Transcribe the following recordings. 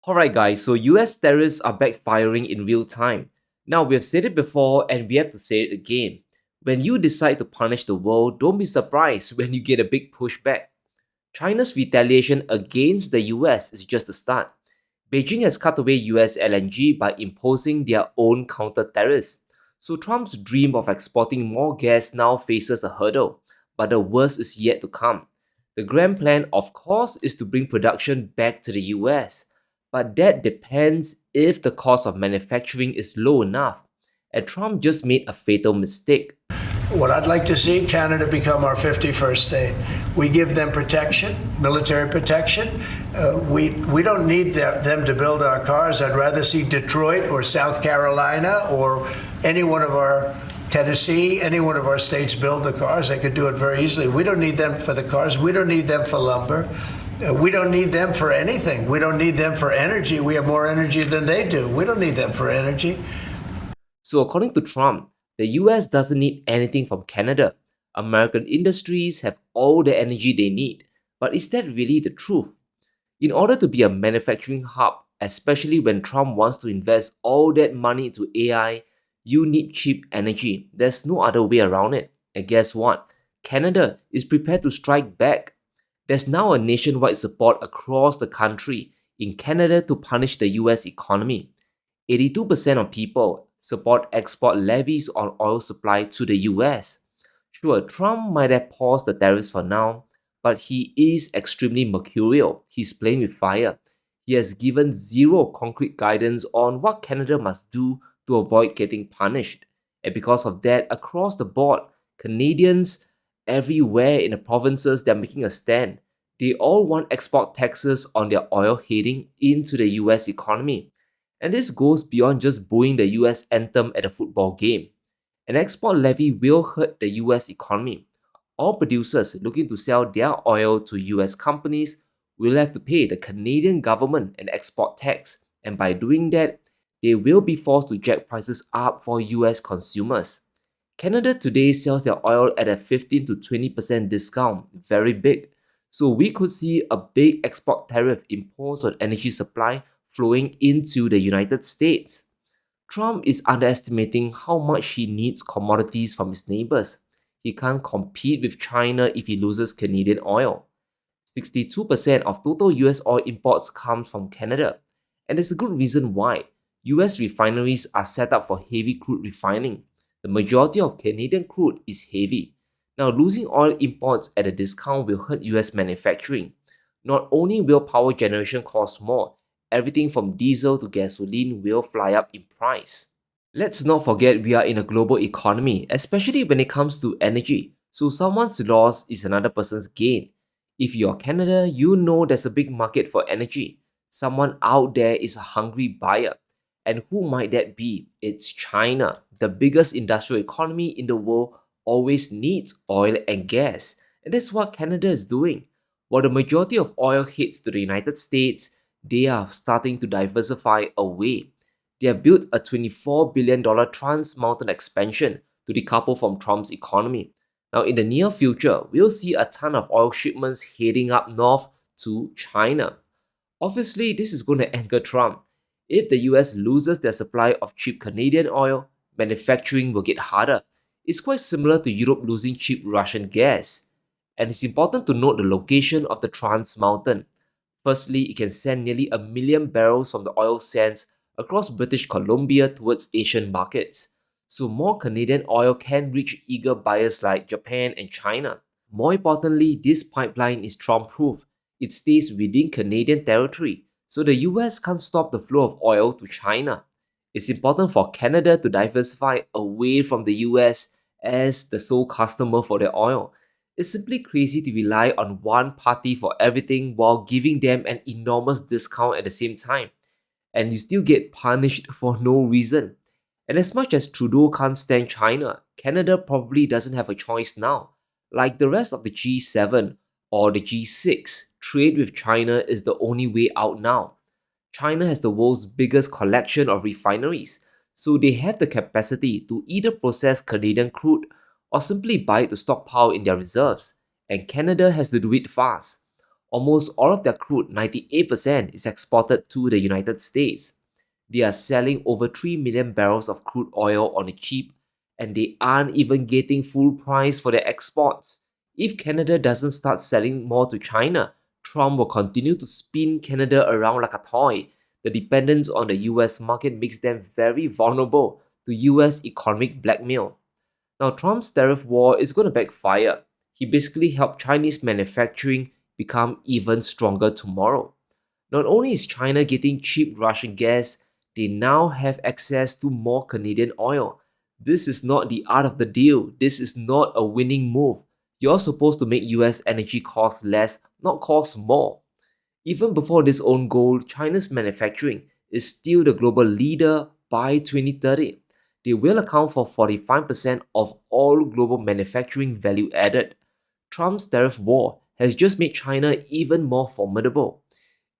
Alright guys, so US tariffs are backfiring in real time. Now we have said it before and we have to say it again. When you decide to punish the world, don't be surprised when you get a big pushback. China's retaliation against the US is just the start. Beijing has cut away US LNG by imposing their own counter tariffs. So Trump's dream of exporting more gas now faces a hurdle, but the worst is yet to come. The grand plan, of course, is to bring production back to the US, but that depends if the cost of manufacturing is low enough. And Trump just made a fatal mistake. What I'd like to see Canada become our 51st state. We give them protection, military protection. We don't need them to build our cars. I'd rather see Detroit or South Carolina or any one of our Tennessee, any one of our states build the cars. They could do it very easily. We don't need them for the cars. We don't need them for lumber. We don't need them for anything. We don't need them for energy. We have more energy than they do. We don't need them for energy. So, according to Trump, the US doesn't need anything from Canada. American industries have all the energy they need. But is that really the truth? In order to be a manufacturing hub, especially when Trump wants to invest all that money into AI, you need cheap energy. There's no other way around it. And guess what? Canada is prepared to strike back. There's now a nationwide support across the country in Canada to punish the US economy. 82% of people support export levies on oil supply to the US. Sure, Trump might have paused the tariffs for now, but he is extremely mercurial. He's playing with fire. He has given zero concrete guidance on what Canada must do to avoid getting punished. And because of that, across the board, Canadians everywhere in the provinces, they're making a stand. They all want export taxes on their oil heading into the US economy. And this goes beyond just booing the US anthem at a football game. An export levy will hurt the US economy. All producers looking to sell their oil to US companies will have to pay the Canadian government an export tax, and by doing that, they will be forced to jack prices up for US consumers. Canada today sells their oil at a 15 to 20% discount, very big. So we could see a big export tariff imposed on energy supply flowing into the United States. Trump is underestimating how much he needs commodities from his neighbors. He can't compete with China if he loses Canadian oil. 62% of total US oil imports comes from Canada, and there's a good reason why. US refineries are set up for heavy crude refining. The majority of Canadian crude is heavy. Now, losing oil imports at a discount will hurt US manufacturing. Not only will power generation cost more, everything from diesel to gasoline will fly up in price. Let's not forget we are in a global economy, especially when it comes to energy. So someone's loss is another person's gain. If you're Canada, you know there's a big market for energy. Someone out there is a hungry buyer. And who might that be? It's China. The biggest industrial economy in the world always needs oil and gas. And that's what Canada is doing. While the majority of oil heads to the United States, they are starting to diversify away. They have built a $24 billion trans-mountain expansion to decouple from Trump's economy. Now, in the near future, we'll see a ton of oil shipments heading up north to China. Obviously, this is going to anger Trump. If the US loses their supply of cheap Canadian oil, manufacturing will get harder. It's quite similar to Europe losing cheap Russian gas. And it's important to note the location of the Trans Mountain. Firstly, it can send nearly 1 million barrels from the oil sands across British Columbia towards Asian markets. So more Canadian oil can reach eager buyers like Japan and China. More importantly, this pipeline is Trump-proof. It stays within Canadian territory, so the US can't stop the flow of oil to China. It's important for Canada to diversify away from the US as the sole customer for their oil. It's simply crazy to rely on one party for everything while giving them an enormous discount at the same time. And you still get punished for no reason. And as much as Trudeau can't stand China, Canada probably doesn't have a choice now. Like the rest of the G7 or the G6, trade with China is the only way out now. China has the world's biggest collection of refineries, so they have the capacity to either process Canadian crude or simply buy it to stockpile in their reserves, and Canada has to do it fast. Almost all of their crude, 98%, is exported to the United States. They are selling over 3 million barrels of crude oil on the cheap, and they aren't even getting full price for their exports. If Canada doesn't start selling more to China, Trump will continue to spin Canada around like a toy. The dependence on the US market makes them very vulnerable to US economic blackmail. Now, Trump's tariff war is going to backfire. He basically helped Chinese manufacturing become even stronger tomorrow. Not only is China getting cheap Russian gas, they now have access to more Canadian oil. This is not the art of the deal. This is not a winning move. You're supposed to make US energy cost less, not cost more. Even before this own goal, China's manufacturing is still the global leader by 2030. They will account for 45% of all global manufacturing value added. Trump's tariff war has just made China even more formidable.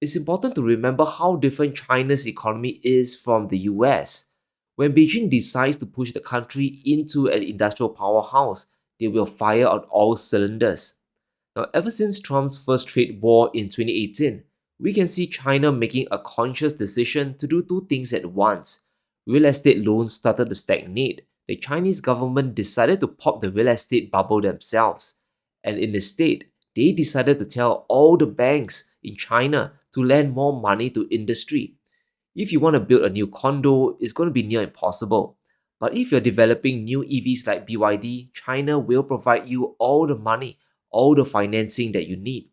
It's important to remember how different China's economy is from the US. When Beijing decides to push the country into an industrial powerhouse, they will fire on all cylinders. Now, ever since Trump's first trade war in 2018, we can see China making a conscious decision to do two things at once. Real estate loans started to stagnate. The Chinese government decided to pop the real estate bubble themselves. And instead, they decided to tell all the banks in China to lend more money to industry. If you want to build a new condo, it's going to be near impossible. But if you're developing new EVs like BYD, China will provide you all the money, all the financing that you need.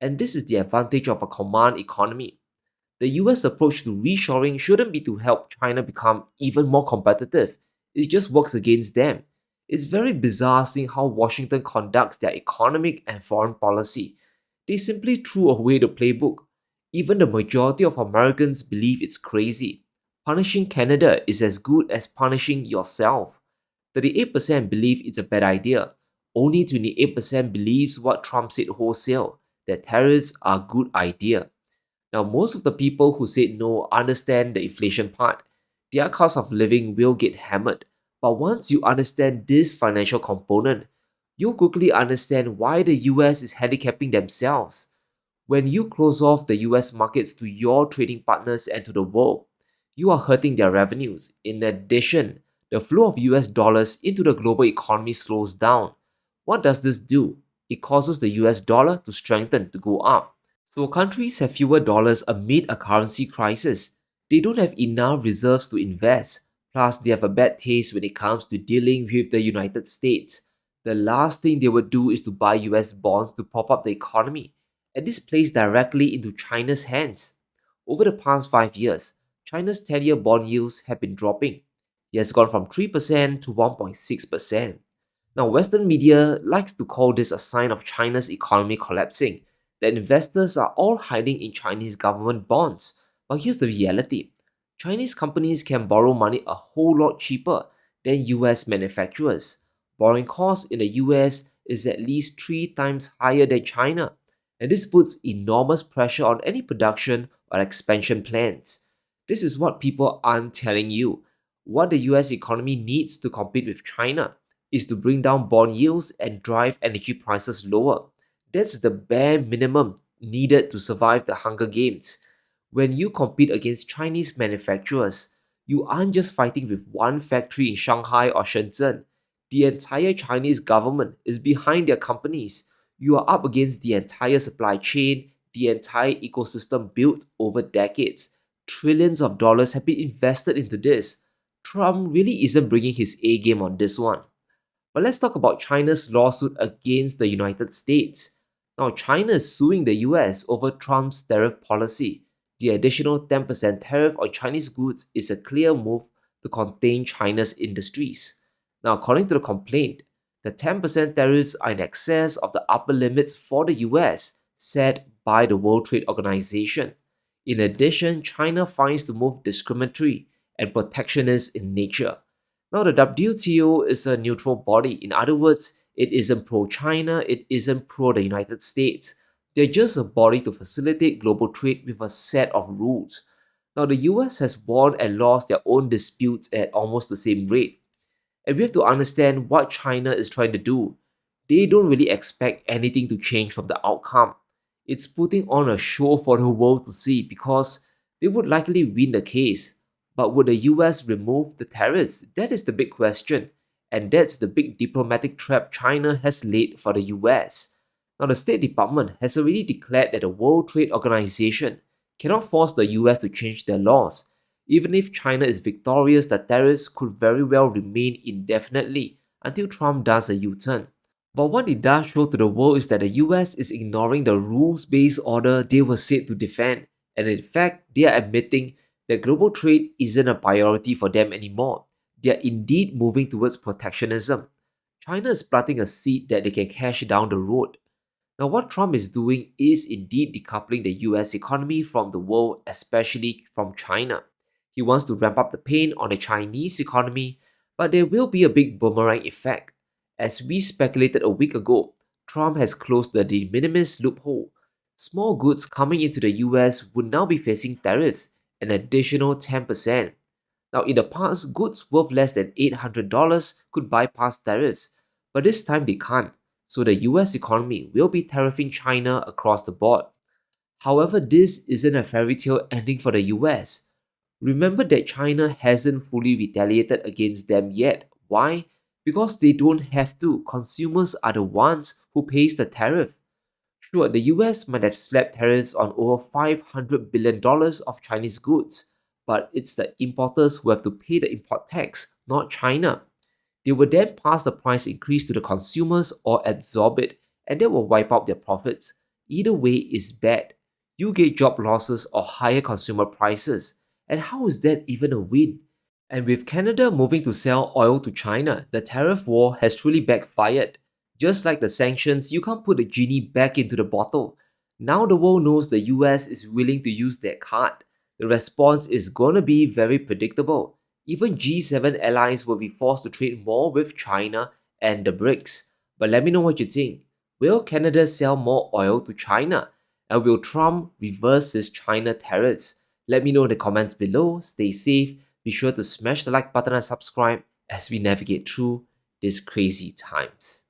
And this is the advantage of a command economy. The US approach to reshoring shouldn't be to help China become even more competitive. It just works against them. It's very bizarre seeing how Washington conducts their economic and foreign policy. They simply threw away the playbook. Even the majority of Americans believe it's crazy. Punishing Canada is as good as punishing yourself. 38% believe it's a bad idea. Only 28% believes what Trump said wholesale, that tariffs are a good idea. Now, most of the people who said no understand the inflation part. Their cost of living will get hammered. But once you understand this financial component, you'll quickly understand why the US is handicapping themselves. When you close off the US markets to your trading partners and to the world, you are hurting their revenues. In addition, the flow of US dollars into the global economy slows down. What does this do? It causes the US dollar to strengthen, to go up. So countries have fewer dollars amid a currency crisis. They don't have enough reserves to invest. Plus, they have a bad taste when it comes to dealing with the United States. The last thing they would do is to buy US bonds to prop up the economy. And this plays directly into China's hands. Over the past 5 years, China's 10-year bond yields have been dropping. It has gone from 3% to 1.6%. Now, Western media likes to call this a sign of China's economy collapsing, that investors are all hiding in Chinese government bonds. But here's the reality. Chinese companies can borrow money a whole lot cheaper than US manufacturers. Borrowing costs in the US is at least 3 times higher than China, and this puts enormous pressure on any production or expansion plans. This is what people aren't telling you. What the US economy needs to compete with China is to bring down bond yields and drive energy prices lower. That's the bare minimum needed to survive the Hunger Games. When you compete against Chinese manufacturers, you aren't just fighting with one factory in Shanghai or Shenzhen. The entire Chinese government is behind their companies. You are up against the entire supply chain, the entire ecosystem built over decades. Trillions of dollars have been invested into this. Trump really isn't bringing his A game on this one. But let's talk about China's lawsuit against the United States. Now, China is suing the US over Trump's tariff policy. The additional 10% tariff on Chinese goods is a clear move to contain China's industries. Now, according to the complaint, the 10% tariffs are in excess of the upper limits for the US set by the World Trade Organization. In addition, China finds the move discriminatory and protectionist in nature. Now, the WTO is a neutral body. In other words, it isn't pro-China, it isn't pro-the United States. They're just a body to facilitate global trade with a set of rules. Now, the US has won and lost their own disputes at almost the same rate. And we have to understand what China is trying to do. They don't really expect anything to change from the outcome. It's putting on a show for the world to see because they would likely win the case. But would the US remove the tariffs? That is the big question. And that's the big diplomatic trap China has laid for the US. Now, the State Department has already declared that the World Trade Organization cannot force the US to change their laws. Even if China is victorious, the tariffs could very well remain indefinitely until Trump does a U turn. But what it does show to the world is that the US is ignoring the rules based order they were said to defend, and in fact, they are admitting that global trade isn't a priority for them anymore. They are indeed moving towards protectionism. China is planting a seed that they can cash down the road. Now, what Trump is doing is indeed decoupling the US economy from the world, especially from China. He wants to ramp up the pain on the Chinese economy, but there will be a big boomerang effect. As we speculated a week ago, Trump has closed the de minimis loophole. Small goods coming into the US would now be facing tariffs, an additional 10%. Now, in the past, goods worth less than $800 could bypass tariffs, but this time they can't, so the US economy will be tariffing China across the board. However, this isn't a fairy tale ending for the US. Remember that China hasn't fully retaliated against them yet. Why? Because they don't have to. Consumers are the ones who pays the tariff. Sure, the US might have slapped tariffs on over $500 billion of Chinese goods, but it's the importers who have to pay the import tax, not China. They will then pass the price increase to the consumers or absorb it, and that will wipe out their profits. Either way is bad. You get job losses or higher consumer prices. And how is that even a win? And with Canada moving to sell oil to China, the tariff war has truly backfired. Just like the sanctions, you can't put the genie back into the bottle. Now the world knows the US is willing to use that card. The response is gonna be very predictable. Even G7 allies will be forced to trade more with China and the BRICS. But let me know what you think. Will Canada sell more oil to China? And will Trump reverse his China tariffs? Let me know in the comments below. Stay safe. Be sure to smash the like button and subscribe as we navigate through these crazy times.